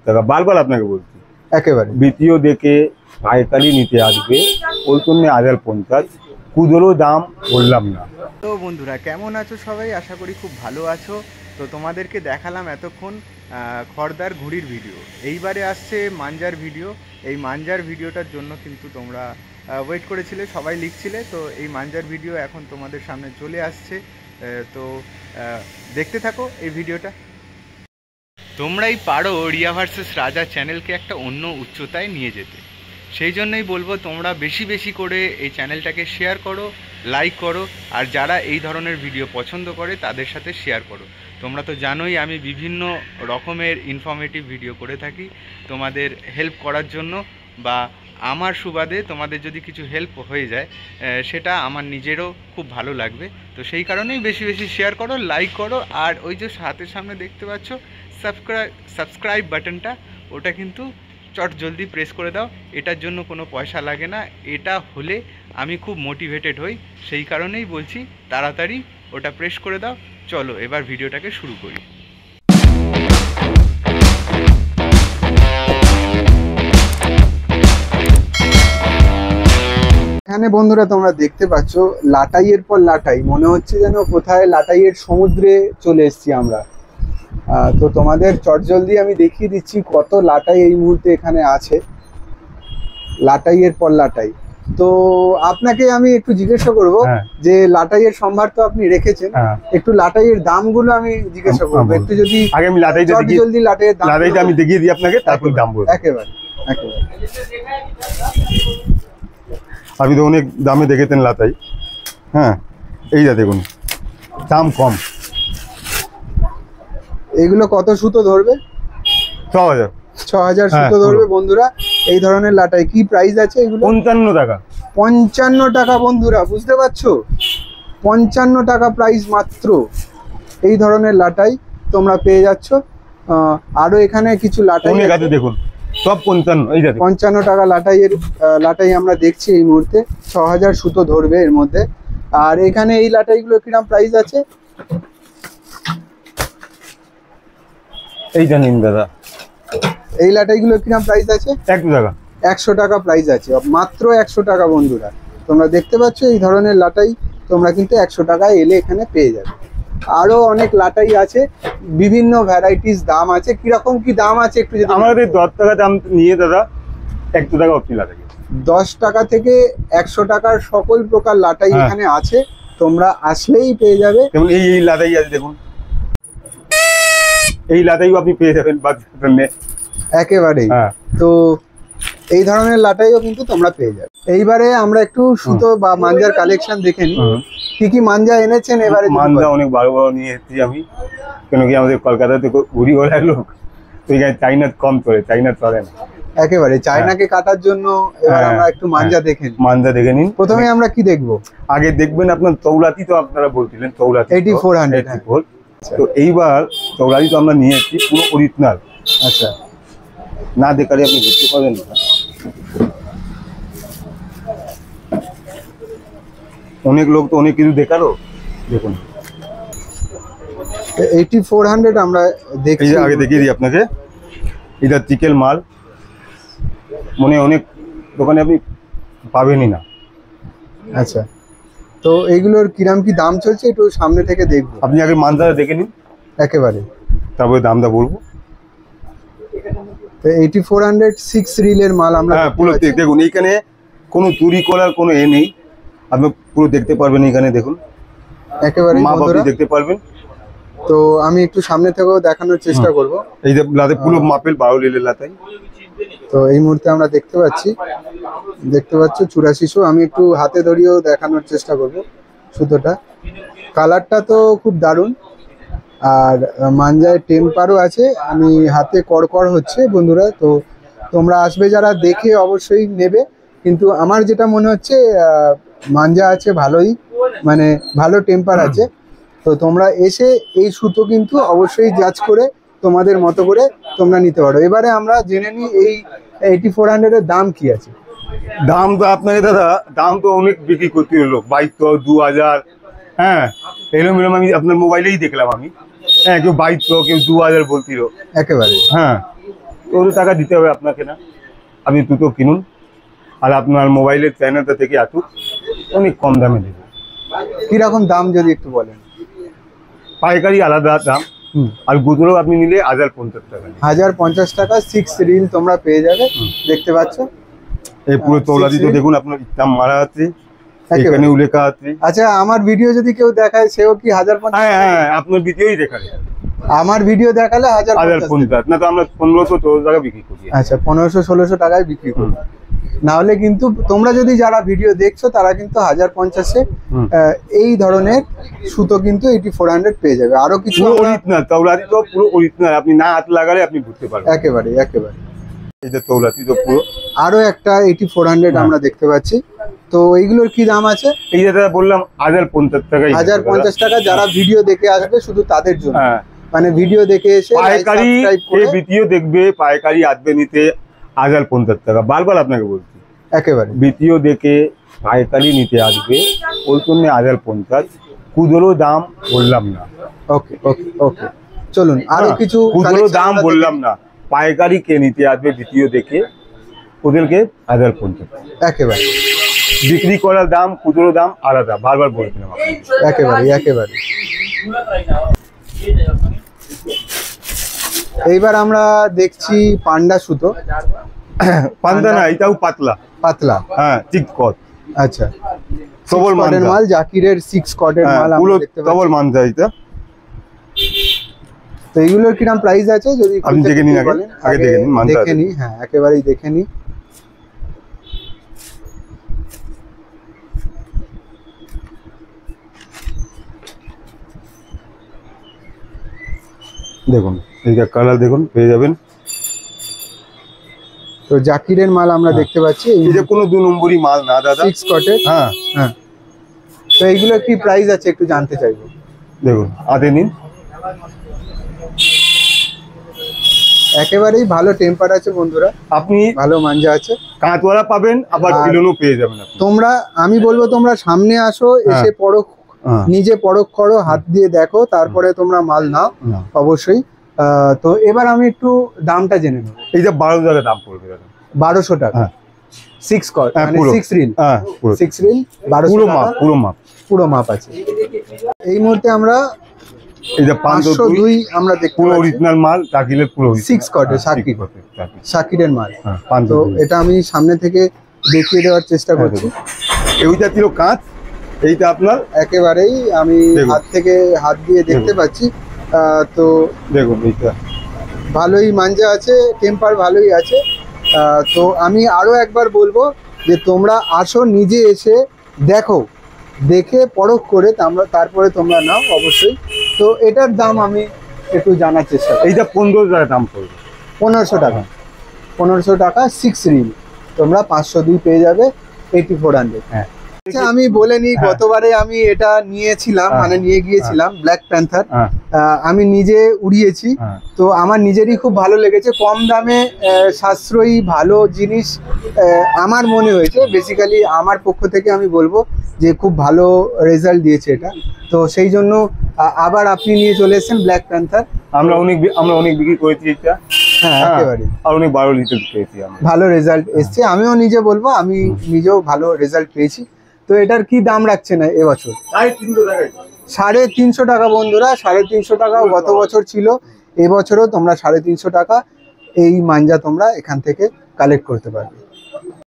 টাকা, বারবার আপনাকে বলছি। একেবারে বিটিও দেখে পাইকারি নিতে আসবে, ওই জন্য 1050, খুচরো দাম বললাম না। তো বন্ধুরা কেমন আছো সবাই? আশা করি খুব ভালো আছো। তো তোমাদেরকে দেখালাম এতক্ষণ খড়দার ঘুড়ির ভিডিও, এইবারে আসছে মাঞ্জার ভিডিও। এই মাঞ্জার ভিডিওটার জন্য কিন্তু তোমরা ওয়েট করেছিলে, সবাই লিখছিলে। তো এই মাঞ্জার ভিডিও এখন তোমাদের সামনে চলে আসছে। তো দেখতে থাকো এই ভিডিওটা। তোমরাই পারো রিয়া ভার্সেস রাজা চ্যানেলকে একটা অন্য উচ্চতায় নিয়ে যেতে। সেই জন্যই বলবো তোমরা বেশি বেশি করে এই চ্যানেলটাকে শেয়ার করো, লাইক করো, আর যারা এই ধরনের ভিডিও পছন্দ করে তাদের সাথে শেয়ার করো। তোমরা তো জানোই আমি বিভিন্ন রকমের ইনফরমেটিভ ভিডিও করে থাকি তোমাদের হেল্প করার জন্য, বা আমার সুবাদে তোমাদের যদি কিছু হেল্প হয়ে যায় সেটা আমার নিজেরও খুব ভালো লাগবে। তো সেই কারণেই বেশি বেশি শেয়ার করো, লাইক করো, আর ওই যে হাতের সামনে দেখতে পাচ্ছ সাবস্ক্রাইব বাটনটা, ওটা কিন্তু চট জলদি প্রেস করে দাও। এটার জন্য কোনো পয়সা লাগে না, এটা হলে আমি খুব মোটিভেটেড হই। সেই কারণেই বলছি তাড়াতাড়ি ওটা প্রেস করে দাও। চলো এবার ভিডিওটাকে শুরু করি। এখানে বন্ধুরা তোমরা দেখতে পাচ্ছ লাটাইয়ের পর লাটাই, মনে হচ্ছে যেন কোথায় লাটাইয়ের সমুদ্রে চলে এসেছি আমরা। তো তোমাদের চটজলদি আমি দেখিয়ে দিচ্ছি কত লাটাই এই মুহূর্তে এখানে আছে, লাটাইয়ের পর লাটাই। তো আপনাকে আমি একটু জিজ্ঞাসা করবো যে লাটাইয়ের সম্ভার তো আপনি রেখেছেন, একটু লাটাইয়ের দামগুলো আমি জিজ্ঞাসা করবো একটু, যদি আগে আমি জলদি লাটাইয়ের দাম আমি দেখিয়ে দিই আপনাকে, তারপর দাম বলবো। একেবারে একেবারে। আপনি তো অনেক দামে দেখেছেন লাটাই, হ্যাঁ এইটা দেখুন দাম কম। এগুলো কত সুতো ধরবে? 6000 সুতো ধরবে বন্ধুরা। এই ধরনের লাটাই কি প্রাইস আছে এগুলো? 55 টাকা। 55 টাকা বন্ধুরা, বুঝতে পারছো? 55 টাকা প্রাইস মাত্র। এই ধরনের লাটাই তোমরা পেয়ে যাচ্ছ। আরো এখানে কিছু লাটাই আছে দেখুন, সব 55। এই দেখুন 55 টাকা লাটাই আমরা দেখছি এই মুহূর্তে। 6000 সুতো ধরবে এর মধ্যে। আর এখানে এই লাটাইগুলো কিরকম প্রাইস আছে? এই জানেন দাদা, এই লাটাইগুলো কিরকম প্রাইস আছে? 100 টাকা। 100 টাকা প্রাইস আছে, মাত্র 100 টাকা বন্ধুরা। তোমরা দেখতে পাচ্ছ এই ধরনের লাটাই তোমরা কিন্তু 100 টাকায় এলে এখানে পেয়ে যাবে। আরো অনেক লাটাই আছে, বিভিন্ন ভ্যারাইটিস দাম আছে। কিরকম কি দাম আছে একটু যদি আমাদের 10 টাকা দাম নিয়ে দাদা 100 টাকা অবধি লাটাই। 10 টাকা থেকে 100 টাকার সকল প্রকার লাটাই এখানে আছে, তোমরা আসলেই পেয়ে যাবে। যেমন এই লাটাই আছে দেখুন, এই লাটাইও আপনি পেয়ে যাবেন একেবারেই। তো এই ধরনের লাটাইও কিন্তু তোমরা পেয়ে যাবে। এইবারে আমরা একটু সুতো বা মাঞ্জার কালেকশন দেখে নিই, কি কি মাঞ্জা এনেছেন এবারে? মাঞ্জা অনেক বড় বড় নিয়ে এসেছি আমি, কেন কি আমাদের কলকাতাতে ঘুরি ঘোরার লোক, তো এখানে চাইনা কম চলে, চাইনা চলে না একেবারে। চায়নাকে কাটার জন্য এবার আমরা একটু মাঞ্জা দেখে নিই। মাঞ্জা দেখে নিন। প্রথমে আমরা কি দেখবো? আগে দেখবেন আপনার তৌলাতি, তো আপনারা বলছিলেন তৌলাতি 8400। তো এইবার তৌলাতি তো আমরা নিয়ে এসেছি পুরো অরিজিনাল। আচ্ছা, না দেখালে আপনি বুঝতে পারবেন না। অনেক লোক তো অনেক কিছু দেখালো, দেখুন 8400 আমরা দেখছি। আগে দেখিয়ে দিই আপনাকে, এটা চিকেল মাল, মনে অনেক দোকানে আপনি পাবেনই না। আচ্ছা, তো এইগুলোর কিরাম কি দাম চলছে একটু সামনে থেকে দেখবো। আপনি আগে মানটা দেখে নিন, একেবারে, তারপরে দামটা বলবো। 8400 6 রিলের মাল আমরা। হ্যাঁ পুরো দেখুন, এইখানে কোনো চুরি করার কোনো নেই, আপনি পুরো দেখতে পারবেন। এখানে দেখুন একেবারে দেখতে পারবেন। তো আমি একটু সামনে থেকেও দেখানোর চেষ্টা করব। এই যে লাতে পুরো মাপেল 12 রিলের লাতাই। তো এই মুহূর্তে আমরা দেখতে পাচ্ছ 8400। আমি একটু হাতে ধরিয়েও দেখানোর চেষ্টা করব সুতোটা। কালারটা তো খুব দারুণ, আর মাঞ্জায় টেম্পারও আছে। আমি হাতে কড়কড় হচ্ছে বন্ধুরা। তো তোমরা আসবে যারা, দেখে অবশ্যই নেবে। কিন্তু আমার যেটা মনে হচ্ছে মাঞ্জা আছে ভালোই, মানে ভালো টেম্পার আছে। তো তোমরা এসে এই সুতো কিন্তু অবশ্যই জাজ করে তোমাদের মতো করে তোমরা নিতে পারো। এবারে আমরা জেনে নিই এই 8400 এর দাম কি আছে। দাম তো আপনাকে দাদা, দাম তো অনেক বিক্রি করতে হলো, 2200 2000। হ্যাঁ এরকম আমি আপনার মোবাইলেই দেখলাম আমি। হ্যাঁ কেউ 2200, কেউ 2000 বলছিল। একেবারে হ্যাঁ, টাকা দিতে হবে আপনাকে না, আপনি দুটো কিনুন আর আপনার মোবাইলের চ্যানেলটা থেকে আসুক, অনেক কম দামে দেবে। কিরকম দাম যদি একটু বলেন? পাইকারি আলাদা দাম, আর গুজরো আপনি নিলে 1050 টাকা। 1050 টাকা 6 রিল তোমরা পেয়ে যাবে। দেখতে পাচ্ছ এই পুরো তৌলাদি তো দেখুন, আপনার দাম মারা আছে, এখানে লেখা আছে। আচ্ছা, আমার ভিডিও যদি কেউ দেখায় সেও কি 1050? হ্যাঁ, আপনার ভিডিওই দেখালে, আমার ভিডিও দেখালে 1050 না তো আমরা 1500 টাকা বিক্রি করি। আচ্ছা, 1500-1600 টাকায় বিক্রি করি। না হলে কিন্তু তোমরা যদি যারা ভিডিও দেখছো তারা কিন্তু 1050-এ এই ধরনের সুতো কিন্তু 8400 পেয়ে যাবে। আরো কিছু অরিজিনাল তৌলাদি তো পুরো অরিজিনাল, আপনি না হাত লাগালে আপনি বুঝতে পারবেন। একেবারে। এই যে তৌলাদি তো পুরো। আরো একটা 8400 আমরা দেখতে পাচ্ছি। তো এইগুলোর কি দাম আছে? এই যেটা বললাম 1050 টাকা। 1050 টাকা যারা ভিডিও দেখে আসবে শুধু তাদের জন্য। হ্যাঁ, মানে ভিডিও দেখে এসে পাইকারি ভিডিও দেখবে, পাইকারি আসবে নিতে 1050 টাকা। বারবার আপনাকে বলছি, একেবারে ভিডিও দেখে পাইকারি নিতে আসবে, ওই জন্য 1050। খুচরো দাম বললাম না। ওকে, চলুন আরো কিছু খুচরো দাম বললাম না, পাইকারি কে নিতে আসবে ভিডিও দেখে ওদেরকে 1050। একেবারে বিক্রি করার দাম, খুচরো দাম আলাদা, বারবার বলছিলাম। একেবারে। এইবার আমরা দেখছি পান্ডা সুতো। পান্ডা না, এটাও পাতলা। হ্যাঁ, ঠিক কট। আচ্ছা, ডবল মাল, জাকিরের 6 কটের মাল আমরা দেখতে পাচ্ছি। ডবল মানজা এটা। তো এইগুলোর কিরকম প্রাইস আছে যদি আপনি দেখে নিন, আগে দেখে নিন। দেখে নি, হ্যাঁ একেবারেই দেখে নি। দেখুন, এইটা কালার দেখুন, পেয়ে যাবেন। তো জাকিরের মাল আমরা দেখতে পাচ্ছি। এটা কোনো 2 নম্বরই মাল না দাদা, 6 কটের। হ্যাঁ। তো এইগুলোর কি প্রাইস আছে একটু জানতে চাইবো। দেখুন, হাতে নিন। একেবারেই ভালো টেম্পার আছে বন্ধুরা, আপনি ভালো মাঞ্জা আছে। কাঁচওয়ালা পাবেন, আবার পিলনও পেয়ে যাবেন। তোমরা, আমি বলবো তোমরা সামনে আসো, এসে পরখ, নিজে পরখ করো, হাত দিয়ে দেখো, তারপরে তোমরা মাল নাও অবশ্যই। তো এবার আমি একটু দামটা জেনে নেব। এইটা 12 টাকা দাম পড়বে দাদা। 1200 টাকা 6 কট, মানে 6 রিল। 6 রিল 1200 টাকা। পুরো মাপ আছে। এই মুহূর্তে আমরা এই যে 502 আমরা দেখতে পুরো পাচ্ছি। অরিজিনাল মাল, জাকিরের পুরো 6 কটের শাকিরের মাল। তো এটা আমি সামনে থেকে দেখিয়ে দেওয়ার চেষ্টা করছি। এইটা ছিল কাঁচ, এইটা আপনার একেবারেই আমি হাত দিয়ে দেখতে পাচ্ছি। তো দেখুন, এইটা ভালোই মাঞ্জা আছে, টেম্পার ভালোই আছে। তো আমি আরো একবার বলবো যে তোমরা আসো, নিজে এসে দেখো, দেখে পরখ করে তারপরে তোমরা নাও অবশ্যই। তো এটার দাম আমি একটু জানার চেষ্টা করি। এইটা 15 টাকা দাম পড়বে। 1500 টাকা। 1500 টাকা 6 রিল তোমরা 502 পেয়ে যাবে 8400। হ্যাঁ, আচ্ছা, আমি বলে নিই, গতবারে আমি এটা নিয়েছিলাম, মানে নিয়ে গিয়েছিলাম ব্ল্যাক প্যান্থার। আমি নিজে উড়িয়েছি, তো আমার নিজেরই খুব ভালো লেগেছে। কম দামে সাশ্রয়ী ভালো জিনিস আমার মনে হয়েছে। বেসিক্যালি আমার পক্ষ থেকে আমি বলবো যে খুব ভালো রেজাল্ট দিয়েছে এটা। তো সেই জন্য আবার আপনি নিয়ে চলে এসেছেন ব্ল্যাক প্যান্থার। আমরা অনেক বিক্রি করেছি এটা। হ্যাঁ, একেবারে। আর অনেক 12 লিটার পেয়েছি আমরা। ভালো রেজাল্ট এসছে, আমিও নিজে বলবো, আমি নিজেও ভালো রেজাল্ট পেয়েছি। তো এটার কি দাম রাখছেন এবছর? 350 টাকা বন্ধুরা, 350 টাকা গত বছর ছিল, এবছরও তোমরা 350 টাকা এই মাঞ্জা তোমরা এখান থেকে কালেক্ট করতে পারবে।